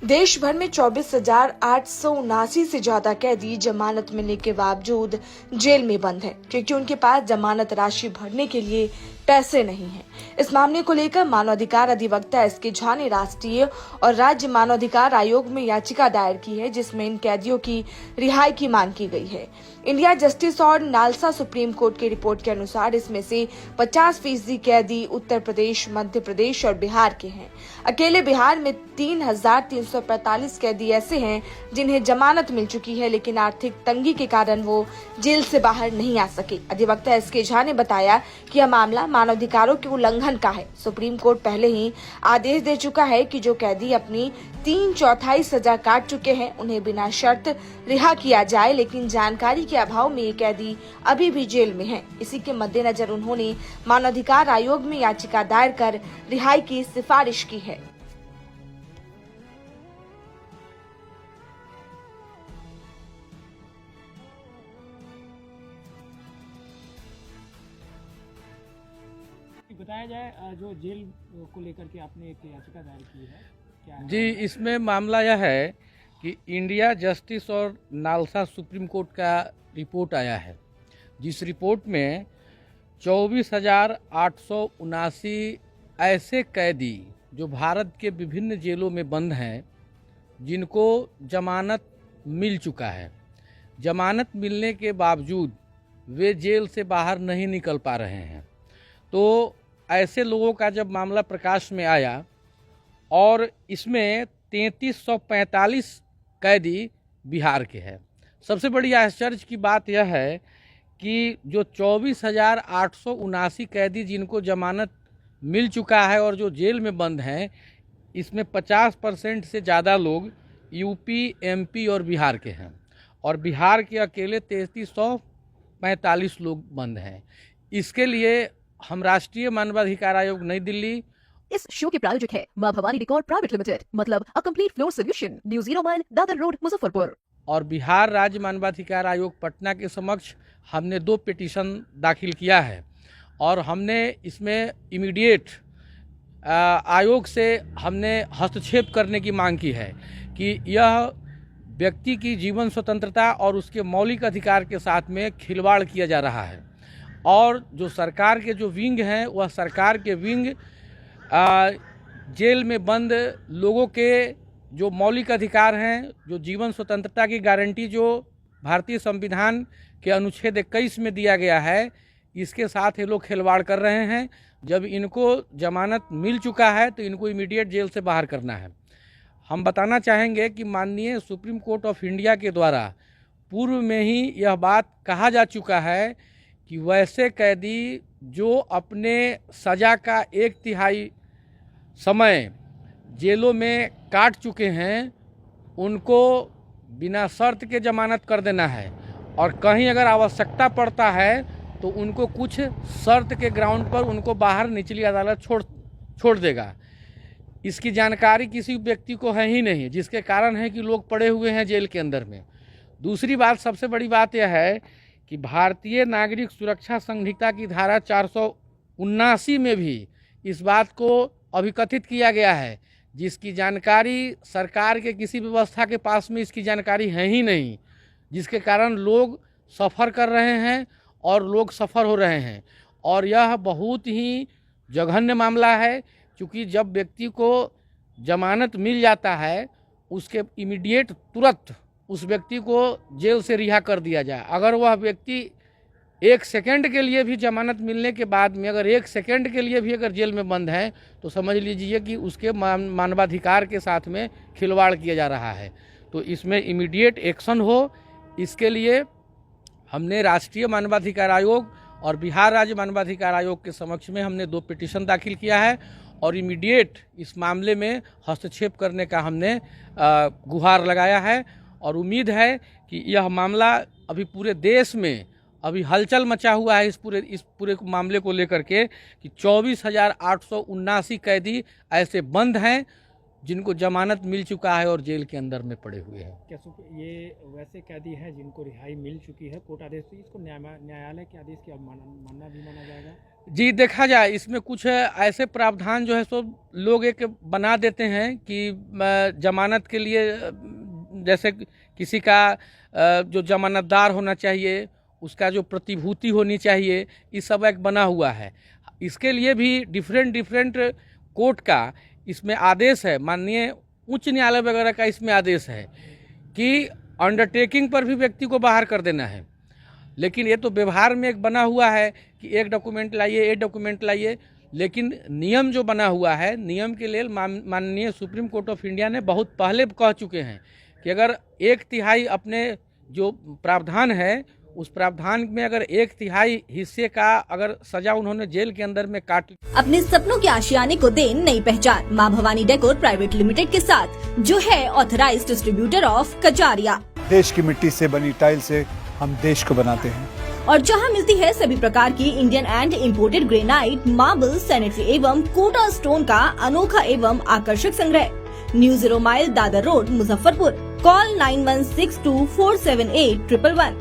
देश भर में 24,879 से ज्यादा कैदी जमानत मिलने के बावजूद जेल में बंद हैं, क्योंकि उनके पास जमानत राशि भरने के लिए पैसे नहीं हैं। इस मामले को लेकर मानवाधिकार अधिवक्ता एसके झा ने राष्ट्रीय और राज्य मानवाधिकार आयोग में याचिका दायर की है, जिसमें इन कैदियों की रिहाई की मांग की गई है। इंडिया जस्टिस और नालसा सुप्रीम कोर्ट की रिपोर्ट के अनुसार इसमें से 50% कैदी उत्तर प्रदेश, मध्य प्रदेश और बिहार के हैं। अकेले बिहार में 3,345 कैदी ऐसे हैं जिन्हें जमानत मिल चुकी है, लेकिन आर्थिक तंगी के कारण वो जेल से बाहर नहीं आ सके। अधिवक्ता एसके झा ने बताया कि यह मामला मानवाधिकारों के उल्लंघन का है। सुप्रीम कोर्ट पहले ही आदेश दे चुका है कि जो कैदी अपनी 3/4 सजा काट चुके हैं उन्हें बिना शर्त रिहा किया जाए, लेकिन जानकारी के अभाव में ये कैदी अभी भी जेल में हैं। इसी के मद्देनजर उन्होंने मानवाधिकार आयोग में याचिका दायर कर रिहाई की सिफारिश की है। बताया जाए जो जेल को लेकर के आपने एक याचिका दायर की है, क्या है? जी, इसमें मामला यह है कि इंडिया जस्टिस और नालसा सुप्रीम कोर्ट का रिपोर्ट आया है, जिस रिपोर्ट में 24,879 ऐसे कैदी जो भारत के विभिन्न जेलों में बंद हैं, जिनको जमानत मिल चुका है। जमानत मिलने के बावजूद वे जेल से बाहर नहीं निकल पा रहे हैं। तो ऐसे लोगों का जब मामला प्रकाश में आया और इसमें 3,345 कैदी बिहार के हैं। सबसे बड़ी आश्चर्य की बात यह है कि जो 24,879 कैदी जिनको जमानत मिल चुका है और जो जेल में बंद हैं, इसमें 50% से ज़्यादा लोग यूपी, एमपी और बिहार के हैं, और बिहार के अकेले 3,345 लोग बंद हैं। इसके लिए हम राष्ट्रीय मानवाधिकार आयोग नई दिल्ली इस शो के प्रायोजक है मां भवानी डेकोर प्राइवेट लिमिटेड, मतलब a complete floor solution, new 0 mile, Dadar road, Muzaffarpur. और बिहार राज्य मानवाधिकार आयोग पटना के समक्ष हमने 2 पिटीशन दाखिल किया है, और हमने इसमें इमीडिएट आयोग से हमने हस्तक्षेप करने की मांग की है कि यह व्यक्ति की जीवन स्वतंत्रता और उसके मौलिक अधिकार के साथ में खिलवाड़ किया जा रहा है। और जो सरकार के जो विंग हैं, वह सरकार के विंग जेल में बंद लोगों के जो मौलिक अधिकार हैं, जो जीवन स्वतंत्रता की गारंटी जो भारतीय संविधान के अनुच्छेद 21 में दिया गया है, इसके साथ ये लोग खिलवाड़ कर रहे हैं। जब इनको जमानत मिल चुका है तो इनको इमीडिएट जेल से बाहर करना है। हम बताना चाहेंगे कि माननीय सुप्रीम कोर्ट ऑफ इंडिया के द्वारा पूर्व में ही यह बात कहा जा चुका है कि वैसे कैदी जो अपने सज़ा का 1/3 समय जेलों में काट चुके हैं, उनको बिना शर्त के जमानत कर देना है, और कहीं अगर आवश्यकता पड़ता है तो उनको कुछ शर्त के ग्राउंड पर उनको बाहर निचली अदालत छोड़ देगा। इसकी जानकारी किसी व्यक्ति को है ही नहीं, जिसके कारण है कि लोग पड़े हुए हैं जेल के अंदर में। दूसरी बात, सबसे बड़ी बात यह है कि भारतीय नागरिक सुरक्षा संहिता की धारा 479 में भी इस बात को अभिकथित किया गया है, जिसकी जानकारी सरकार के किसी व्यवस्था के पास में इसकी जानकारी है ही नहीं, जिसके कारण लोग सफ़र कर रहे हैं और लोग सफ़र हो रहे हैं। और यह बहुत ही जघन्य मामला है, क्योंकि जब व्यक्ति को जमानत मिल जाता है, उसके इमीडिएट तुरंत उस व्यक्ति को जेल से रिहा कर दिया जाए। अगर वह व्यक्ति 1 सेकंड के लिए भी जमानत मिलने के बाद में अगर 1 सेकंड के लिए भी अगर जेल में बंद है, तो समझ लीजिए कि उसके मानवाधिकार के साथ में खिलवाड़ किया जा रहा है। तो इसमें इमीडिएट एक्शन हो, इसके लिए हमने राष्ट्रीय मानवाधिकार आयोग और बिहार राज्य मानवाधिकार आयोग के समक्ष में हमने 2 पिटीशन दाखिल किया है, और इमीडिएट इस मामले में हस्तक्षेप करने का हमने गुहार लगाया है। और उम्मीद है कि यह मामला अभी पूरे देश में अभी हलचल मचा हुआ है इस पूरे मामले को लेकर के, कि 24,879 कैदी ऐसे बंद हैं जिनको जमानत मिल चुका है और जेल के अंदर में पड़े हुए हैं। क्या ये वैसे कैदी हैं जिनको रिहाई मिल चुकी है कोर्ट आदेश से, इसको न्यायालय के आदेश की अवमानना भी माना जाएगा? जी, देखा जाए इसमें कुछ ऐसे प्रावधान जो है सो लोग एक बना देते हैं कि जमानत के लिए जैसे किसी का जो जमानतदार होना चाहिए, उसका जो प्रतिभूति होनी चाहिए, ये सब एक बना हुआ है। इसके लिए भी डिफरेंट कोर्ट का इसमें आदेश है, माननीय उच्च न्यायालय वगैरह का इसमें आदेश है कि अंडरटेकिंग पर भी व्यक्ति को बाहर कर देना है। लेकिन ये तो व्यवहार में एक बना हुआ है कि एक डॉक्यूमेंट लाइए, लेकिन नियम जो बना हुआ है, नियम के लिए माननीय सुप्रीम कोर्ट ऑफ इंडिया ने बहुत पहले कह चुके हैं कि अगर 1/3 अपने जो प्रावधान है, उस प्रावधान में अगर 1/3 हिस्से का अगर सजा उन्होंने जेल के अंदर में काट, अपने सपनों के आशियाने को दे नई पहचान मां भवानी डेकोर प्राइवेट लिमिटेड के साथ, जो है ऑथराइज्ड डिस्ट्रीब्यूटर ऑफ कजारिया। देश की मिट्टी से बनी टाइल से हम देश को बनाते हैं, और जहां मिलती है सभी प्रकार की Indian and imported granite, marble, sanitary एवं कोटा स्टोन का अनोखा एवं आकर्षक संग्रह। New 0 mile, Dadar road, Muzaffarpur. Call 9162478111।